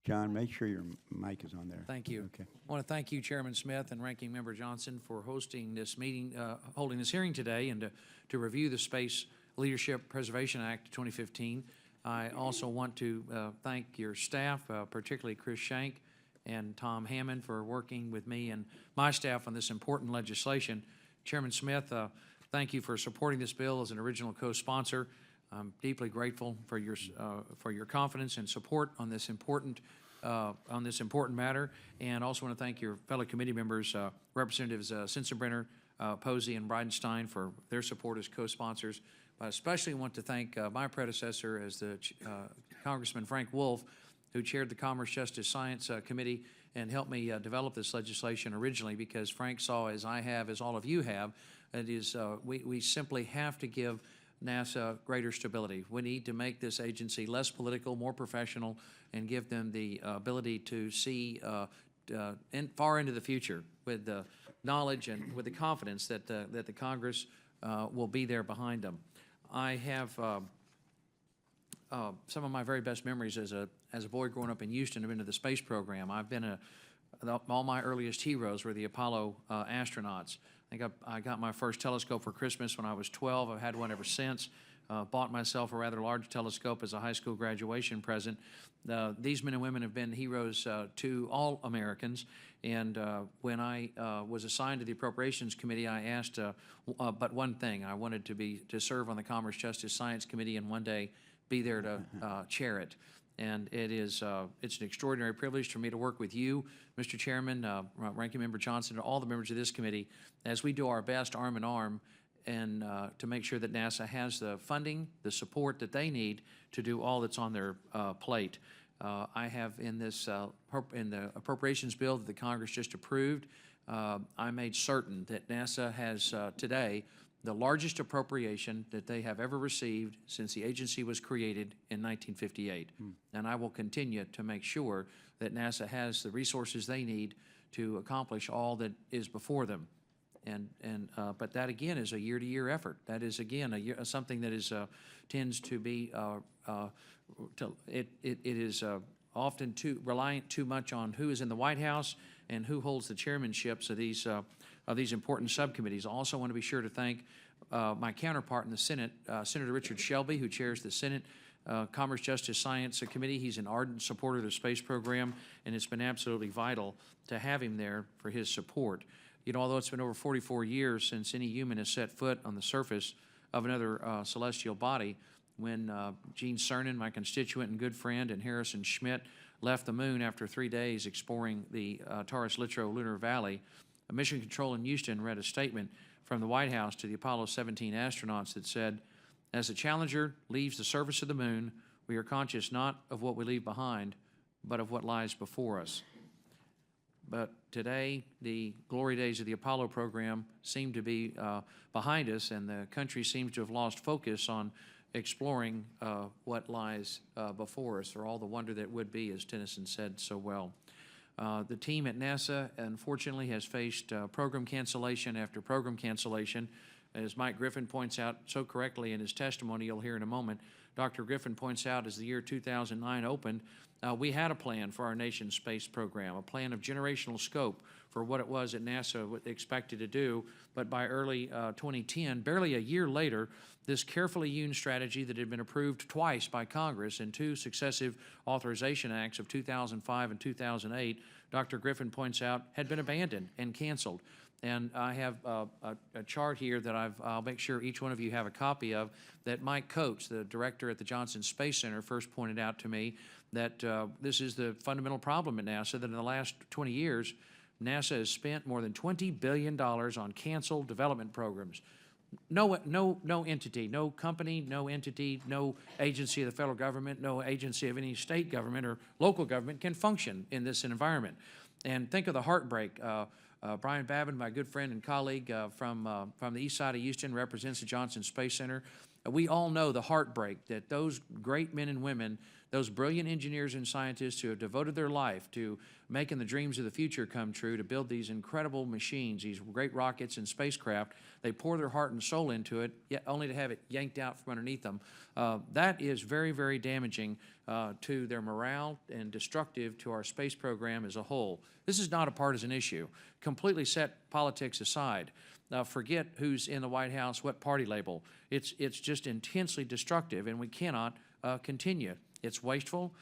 John, make sure your mic is on there. Thank you. Okay. I want to thank you, Chairman Smith and Ranking Member Johnson, for hosting this meeting, holding this hearing today, and to review the Space Leadership Preservation Act of 2015. I also want to thank your staff, particularly Chris Shank and Tom Hammond, for working with me and my staff on this important legislation. Chairman Smith, thank you for supporting this bill as an original co-sponsor. I'm deeply grateful for your confidence and support on this important matter, and also want to thank your fellow committee members, Representatives Sensenbrenner, Posey, and Bridenstine, for their support as co-sponsors. I especially want to thank my predecessor as the Congressman Frank Wolf, who chaired the Commerce, Justice, Science Committee and helped me develop this legislation originally, because Frank saw, as I have, as all of you have, it is we simply have to give NASA greater stability. We need to make this agency less political, more professional, and give them the ability to see far into the future with the knowledge and with the confidence that the Congress will be there behind them. I have some of my very best memories as a boy growing up in Houston. I've been to the space program. I've been all my earliest heroes were the Apollo astronauts. I think I got my first telescope for Christmas when I was 12. I've had one ever since. Bought myself a rather large telescope as a high school graduation present. These men and women have been heroes to all Americans. And when I was assigned to the Appropriations Committee, I asked but one thing. I wanted to serve on the Commerce, Justice, Science Committee, and one day be there to chair it. And it's an extraordinary privilege for me to work with you, Mr. Chairman, Ranking Member Johnson, and all the members of this committee as we do our best arm in arm and to make sure that NASA has the funding, the support that they need to do all that's on their plate. I have in the appropriations bill that the Congress just approved, I made certain that NASA has today the largest appropriation that they have ever received since the agency was created in 1958. And I will continue to make sure that NASA has the resources they need to accomplish all that is before them. But that again is a year-to-year effort. That is again something that is tends to be it is often reliant too much on who is in the White House and who holds the chairmanships of these important subcommittees. I also want to be sure to thank my counterpart in the Senate, Senator Richard Shelby, who chairs the Senate Commerce, Justice, Science Committee. He's an ardent supporter of the space program, and it's been absolutely vital to have him there for his support. You know, although it's been over 44 years since any human has set foot on the surface of another celestial body, when Gene Cernan, my constituent and good friend, and Harrison Schmitt left the moon after 3 days exploring the Taurus-Littrow Lunar Valley, Mission Control in Houston read a statement from the White House to the Apollo 17 astronauts that said, "As the Challenger leaves the surface of the moon, we are conscious not of what we leave behind, but of what lies before us." But today, the glory days of the Apollo program seem to be behind us, and the country seems to have lost focus on exploring what lies before us, or all the wonder that would be, as Tennyson said so well. The team at NASA, unfortunately, has faced program cancellation after program cancellation. As Mike Griffin points out so correctly in his testimony you'll hear in a moment, Dr. Griffin points out as the year 2009 opened, we had a plan for our nation's space program, a plan of generational scope for what it was that NASA expected to do. But by early 2010, barely a year later, this carefully hewn strategy that had been approved twice by Congress in 2 successive authorization acts of 2005 and 2008, Dr. Griffin points out, had been abandoned and canceled. And I have a chart here that I'll make sure each one of you have a copy of, that Mike Coates, the director at the Johnson Space Center, first pointed out to me, that this is the fundamental problem at NASA, that in the last 20 years, NASA has spent more than $20 billion on canceled development programs. No entity, no company, no entity, no agency of the federal government, no agency of any state government or local government can function in this environment. And think of the heartbreak. Brian Babin, my good friend and colleague from the east side of Houston, represents the Johnson Space Center. We all know the heartbreak that those great men and women, those brilliant engineers and scientists who have devoted their life to making the dreams of the future come true, to build these incredible machines, these great rockets and spacecraft, they pour their heart and soul into it, yet only to have it yanked out from underneath them. That is very, very damaging to their morale and destructive to our space program as a whole. This is not a partisan issue. Completely set politics aside. Forget who's in the White House, what party label. It's just intensely destructive, and we cannot continue. It's wasteful,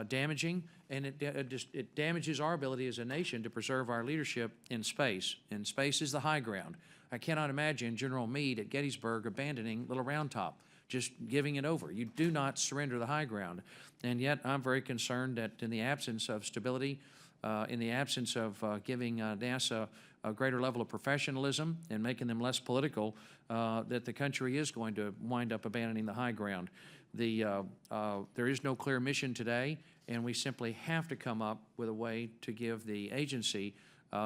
damaging, and it damages our ability as a nation to preserve our leadership in space. And space is the high ground. I cannot imagine General Meade at Gettysburg abandoning Little Round Top, just giving it over. You do not surrender the high ground. And yet I'm very concerned that in the absence of stability, in the absence of giving NASA a greater level of professionalism and making them less political, that the country is going to wind up abandoning the high ground. There is no clear mission today, and we simply have to come up with a way to give the agency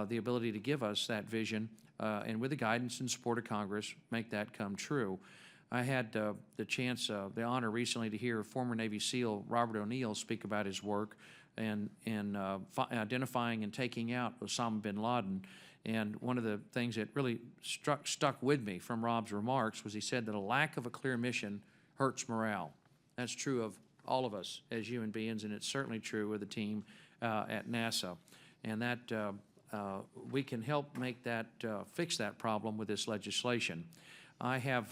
the ability to give us that vision, and with the guidance and support of Congress, make that come true. I had the chance, the honor recently to hear former Navy SEAL Robert O'Neill speak about his work and identifying and taking out Osama bin Laden. And one of the things that really stuck with me from Rob's remarks was he said that a lack of a clear mission hurts morale. That's true of all of us as human beings, and it's certainly true with the team at NASA. And that we can help make that, fix that problem with this legislation. I have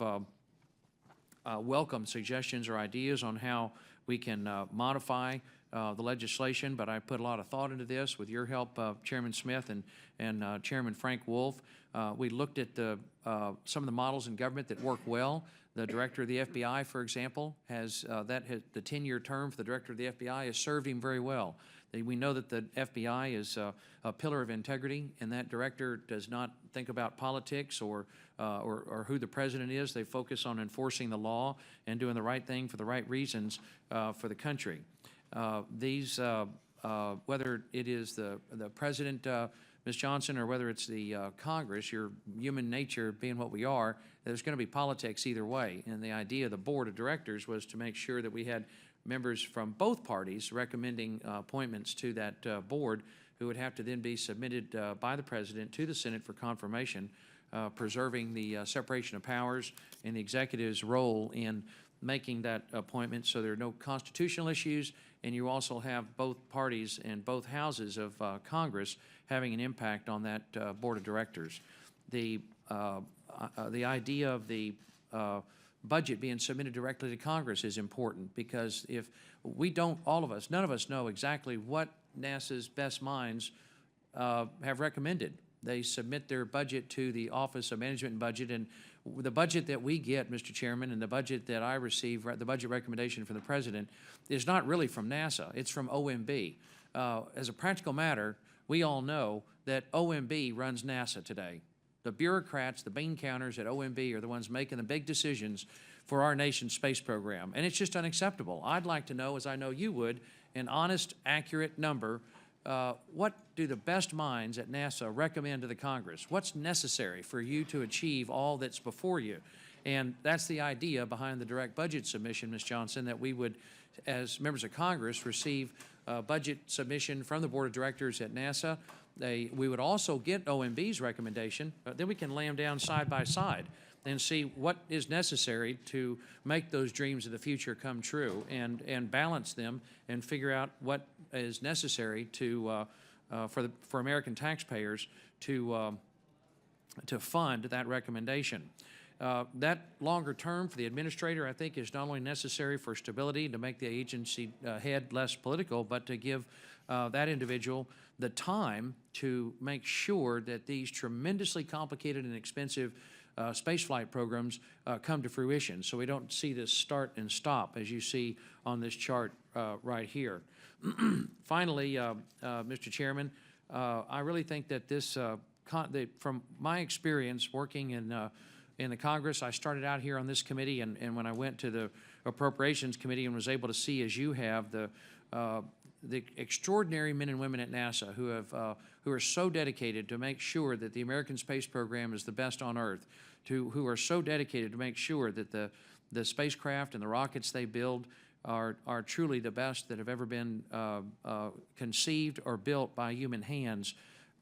welcomed suggestions or ideas on how we can modify the legislation, but I put a lot of thought into this with your help, Chairman Smith and Chairman Frank Wolf. We looked at some of the models in government that work well. The director of the FBI, for example, has the 10-year term for the director of the FBI has served him very well. We know that the FBI is a pillar of integrity, and that director does not think about politics or who the president is. They focus on enforcing the law and doing the right thing for the right reasons for the country. Whether it is the president, Ms. Johnson, or whether it's the Congress, your human nature being what we are, there's going to be politics either way. And the idea of the board of directors was to make sure that we had members from both parties recommending appointments to that board, who would have to then be submitted by the president to the Senate for confirmation, preserving the separation of powers and the executive's role in making that appointment so there are no constitutional issues, and you also have both parties and both houses of Congress having an impact on that board of directors. The idea of the budget being submitted directly to Congress is important, because if we don't, all of us, none of us know exactly what NASA's best minds have recommended. They submit their budget to the Office of Management and Budget, and the budget that we get, Mr. Chairman, and the budget that I receive, the budget recommendation from the President, is not really from NASA. It's from OMB. As a practical matter, we all know that OMB runs NASA today. The bureaucrats, the bean counters at OMB are the ones making the big decisions for our nation's space program, and it's just unacceptable. I'd like to know, as I know you would, an honest, accurate number. What do the best minds at NASA recommend to the Congress? What's necessary for you to achieve all that's before you? And that's the idea behind the direct budget submission, Ms. Johnson, that we would, as members of Congress, receive a budget submission from the Board of Directors at NASA. We would also get OMB's recommendation, but then we can lay them down side by side and see what is necessary to make those dreams of the future come true, and balance them and figure out what is necessary to for American taxpayers to fund that recommendation. That longer term for the administrator, I think, is not only necessary for stability, to make the agency head less political, but to give that individual the time to make sure that these tremendously complicated and expensive spaceflight programs come to fruition, so we don't see this start and stop, as you see on this chart right here. Finally, Mr. Chairman, I really think that this, from my experience working in the Congress, I started out here on this committee, and when I went to the Appropriations Committee and was able to see, as you have, the extraordinary men and women at NASA who are so dedicated to make sure that the American space program is the best on Earth, who are so dedicated to make sure that The spacecraft and the rockets they build are truly the best that have ever been conceived or built by human hands.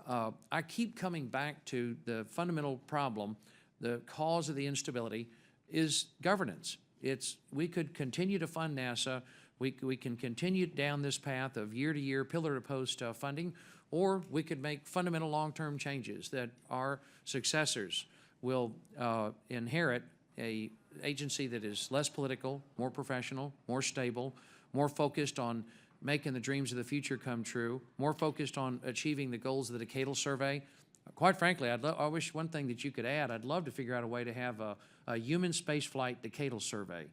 I keep coming back to the fundamental problem. The cause of the instability is governance. We could continue to fund NASA. We can continue down this path of year-to-year, pillar-to-post funding, or we could make fundamental long-term changes that our successors will inherit a agency that is less political, more professional, more stable, more focused on making the dreams of the future come true, more focused on achieving the goals of the decadal survey. Quite frankly, I wish one thing that you could add, I'd love to figure out a way to have a human spaceflight decadal survey.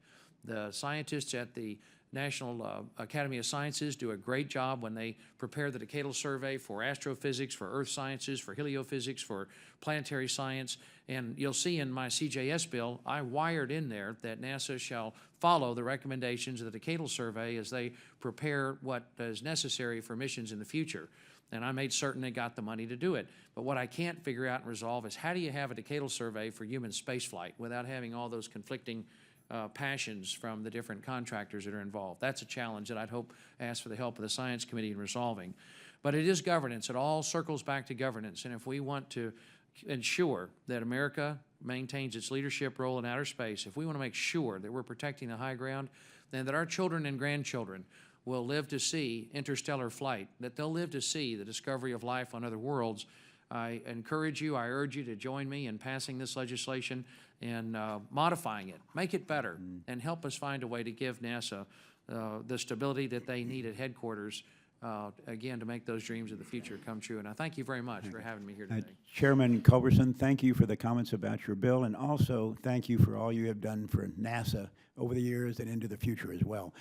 The scientists at the National Academy of Sciences do a great job when they prepare the decadal survey for astrophysics, for earth sciences, for heliophysics, for planetary science. And you'll see in my CJS bill, I wired in there that NASA shall follow the recommendations of the decadal survey as they prepare what is necessary for missions in the future. And I made certain they got the money to do it. But what I can't figure out and resolve is how do you have a decadal survey for human spaceflight without having all those conflicting passions from the different contractors that are involved? That's a challenge that I'd hope ask for the help of the Science Committee in resolving. But it is governance. It all circles back to governance. And if we want to ensure that America maintains its leadership role in outer space, if we want to make sure that we're protecting the high ground, then that our children and grandchildren will live to see interstellar flight, that they'll live to see the discovery of life on other worlds, I encourage you, I urge you to join me in passing this legislation and modifying it, make it better, and help us find a way to give NASA the stability that they need at headquarters, again, to make those dreams of the future come true. And I thank you very much for having me here today. Chairman Culberson, thank you for the comments about your bill, and also thank you for all you have done for NASA over the years and into the future as well.